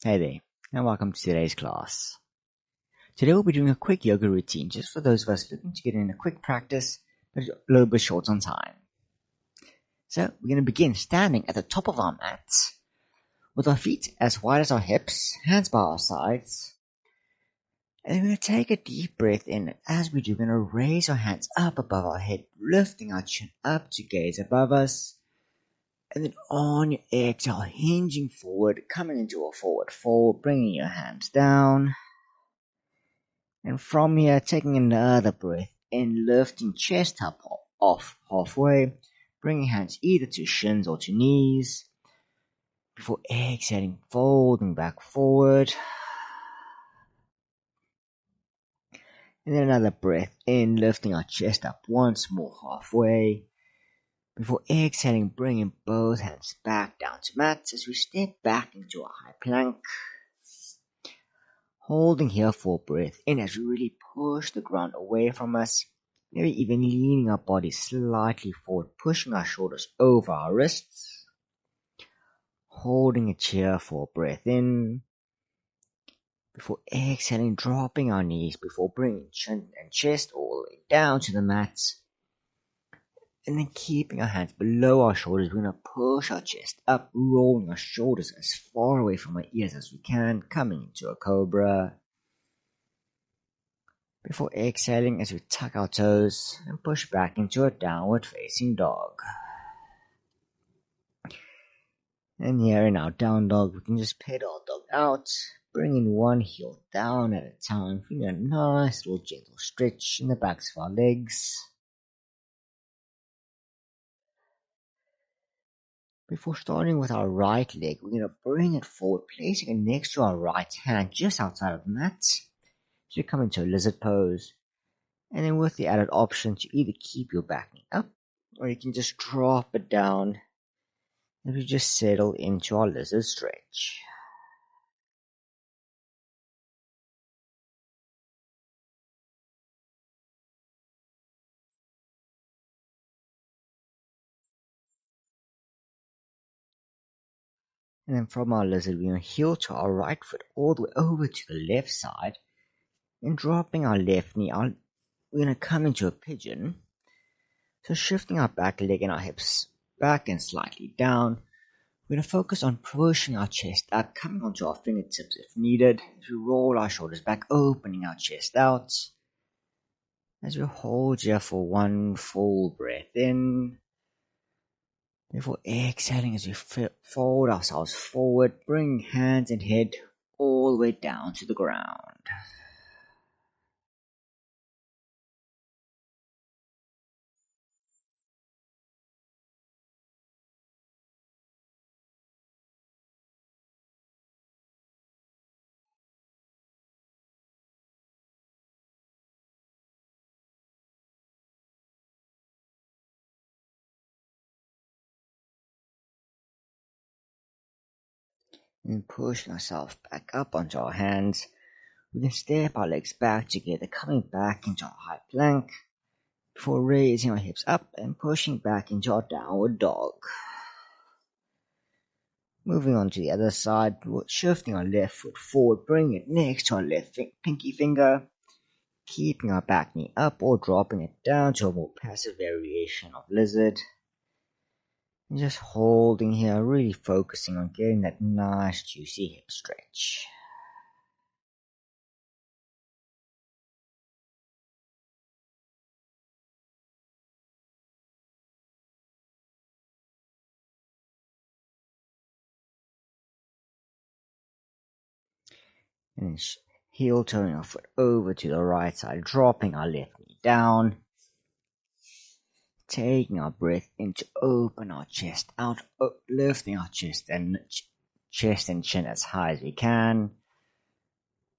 Hey there, and welcome to today's class. Today we'll be doing a quick yoga routine just for those of us looking to get in a quick practice, but a little bit short on time. So we're going to begin standing at the top of our mats, with our feet as wide as our hips, hands by our sides. And we're going to take a deep breath in, and as we do, we're going to raise our hands up above our head, lifting our chin up to gaze above us. And then on your exhale, hinging forward, coming into a forward fold, bringing your hands down. And from here, taking another breath in, lifting chest up off halfway, bringing hands either to shins or to knees. Before exhaling, folding back forward. And then another breath in, lifting our chest up once more halfway. Before exhaling, bringing both hands back down to mats as we step back into a high plank. Holding here for a breath in as we really push the ground away from us. Maybe even leaning our body slightly forward, pushing our shoulders over our wrists. Holding it here for a breath in. Before exhaling, dropping our knees before bringing chin and chest all the way down to the mat. And then keeping our hands below our shoulders, we're going to push our chest up, rolling our shoulders as far away from our ears as we can, coming into a cobra. Before exhaling as we tuck our toes and push back into a downward facing dog. And here in our down dog, we can just pedal dog out, bringing one heel down at a time, feeling a nice little gentle stretch in the backs of our legs. Before starting with our right leg, we're going to bring it forward, placing it next to our right hand just outside of the mat. So you come into a lizard pose. And then with the added option to either keep your back knee up, or you can just drop it down as we just settle into our lizard stretch. And then from our lizard, we're going to heel to our right foot all the way over to the left side. And dropping our left knee, we're going to come into a pigeon. So shifting our back leg and our hips back and slightly down. We're going to focus on pushing our chest up, coming onto our fingertips if needed. As we roll our shoulders back, opening our chest out. As we hold here for one full breath in. Before exhaling as we fold ourselves forward, bring hands and head all the way down to the ground. And pushing ourselves back up onto our hands, we can step our legs back together, coming back into our high plank, before raising our hips up and pushing back into our downward dog. Moving on to the other side, shifting our left foot forward, bringing it next to our left pinky finger, keeping our back knee up or dropping it down to a more passive variation of lizard. And just holding here, really focusing on getting that nice juicy hip stretch. And then heel turning our foot over to the right side, dropping our left knee down. Taking our breath in to open our chest out, lifting our chest and chin as high as we can.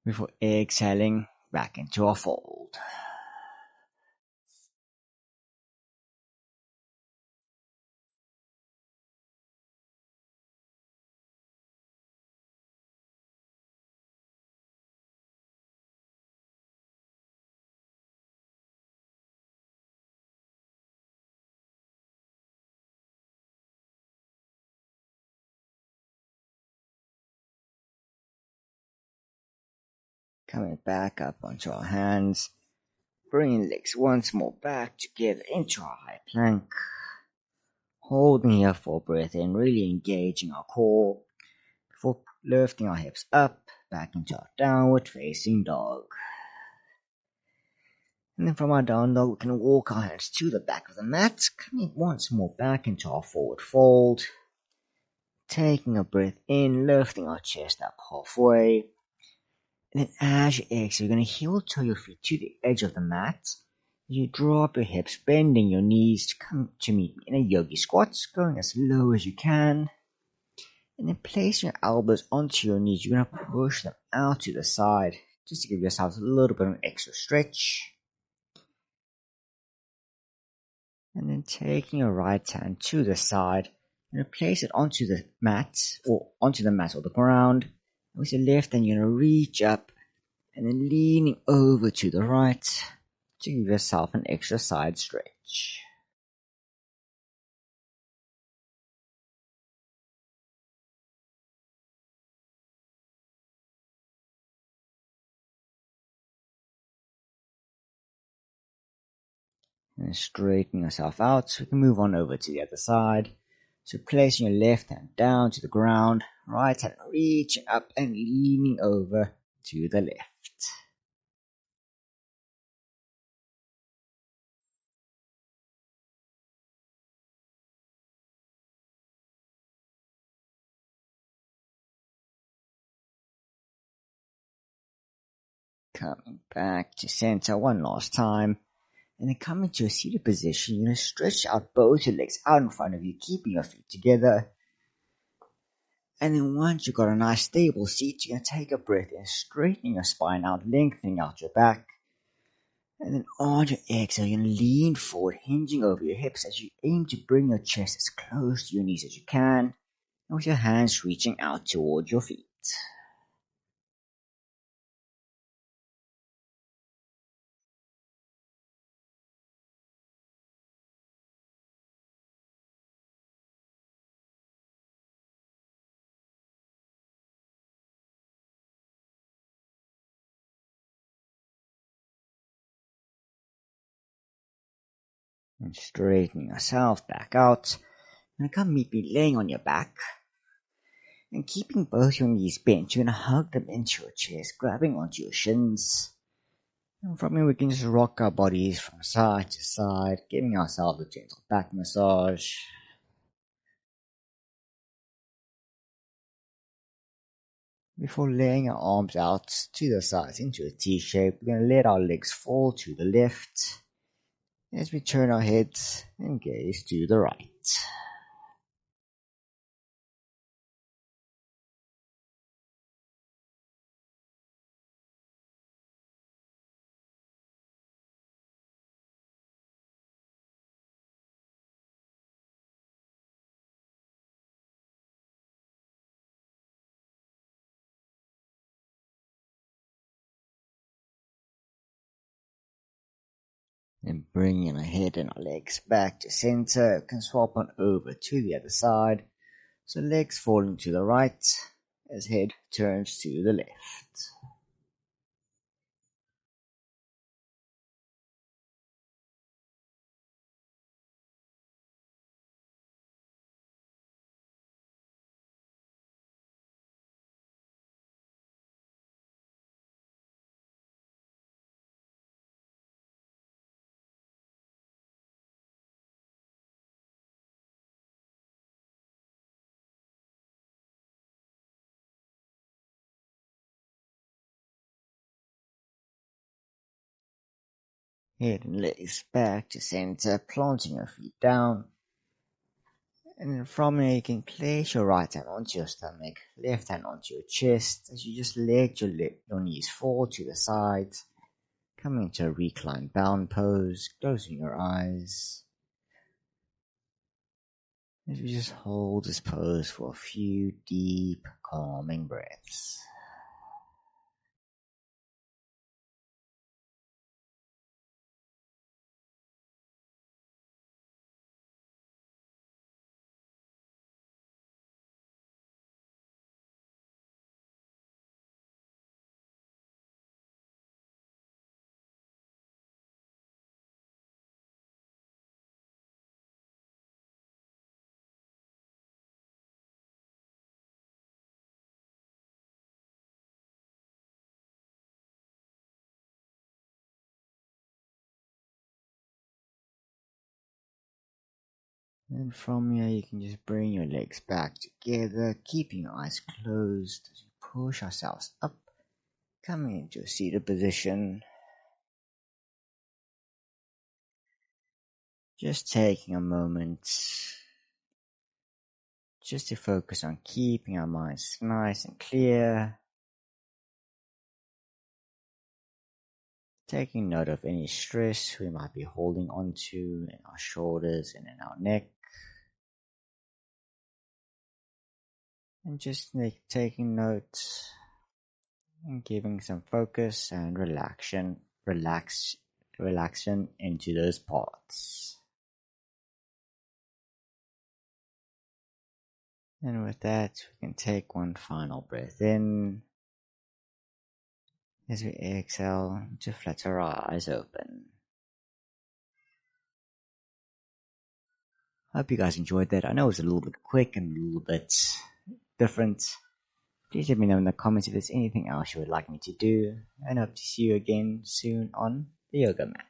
Before exhaling back into our fold. Coming back up onto our hands. Bringing legs once more back together into our high plank. Holding here for breath in, really engaging our core before lifting our hips up, back into our downward facing dog. And then from our down dog, we can walk our hands to the back of the mat, coming once more back into our forward fold. Taking a breath in, lifting our chest up halfway. And then as you exhale, you're going to heel toe your feet to the edge of the mat. You drop your hips, bending your knees to come to meet me in a yogi squat, going as low as you can. And then place your elbows onto your knees. You're going to push them out to the side, just to give yourselves a little bit of an extra stretch. And then taking your right hand to the side, you're going to place it onto the mat or the ground. And with your left hand, you're going to reach up and then leaning over to the right to give yourself an extra side stretch. And straighten yourself out so we can move on over to the other side. So placing your left hand down to the ground, right hand reaching up and leaning over to the left. Coming back to center one last time. And then coming to a seated position, you're going to stretch out both your legs out in front of you, keeping your feet together. And then once you've got a nice stable seat, you're going to take a breath in, straightening your spine out, lengthening out your back. And then on your exhale, you're going to lean forward, hinging over your hips as you aim to bring your chest as close to your knees as you can, and with your hands reaching out towards your feet. And straightening yourself back out. And come meet me laying on your back. And keeping both your knees bent, you're going to hug them into your chest, grabbing onto your shins. And from here, we can just rock our bodies from side to side, giving ourselves a gentle back massage. Before laying our arms out to the sides into a T shape, we're going to let our legs fall to the left as we turn our heads and gaze to the right. Then bringing our head and our legs back to center, we can swap on over to the other side. So legs falling to the right as head turns to the left. Head and legs back to center, planting your feet down. And then from here, you can place your right hand onto your stomach, left hand onto your chest, as you just let your knees fall to the sides, coming to a reclined bound pose, closing your eyes. As you just hold this pose for a few deep, calming breaths. And from here, you can just bring your legs back together, keeping your eyes closed as we push ourselves up, coming into a seated position. Just taking a moment just to focus on keeping our minds nice and clear. Taking note of any stress we might be holding onto in our shoulders and in our neck. And just taking note and giving some focus and relaxation into those parts. And with that, we can take one final breath in as we exhale to flutter our eyes open. I hope you guys enjoyed that. I know it was a little bit quick and a little bit different. Please let me know in the comments if there's anything else you would like me to do, and I hope to see you again soon on the yoga mat.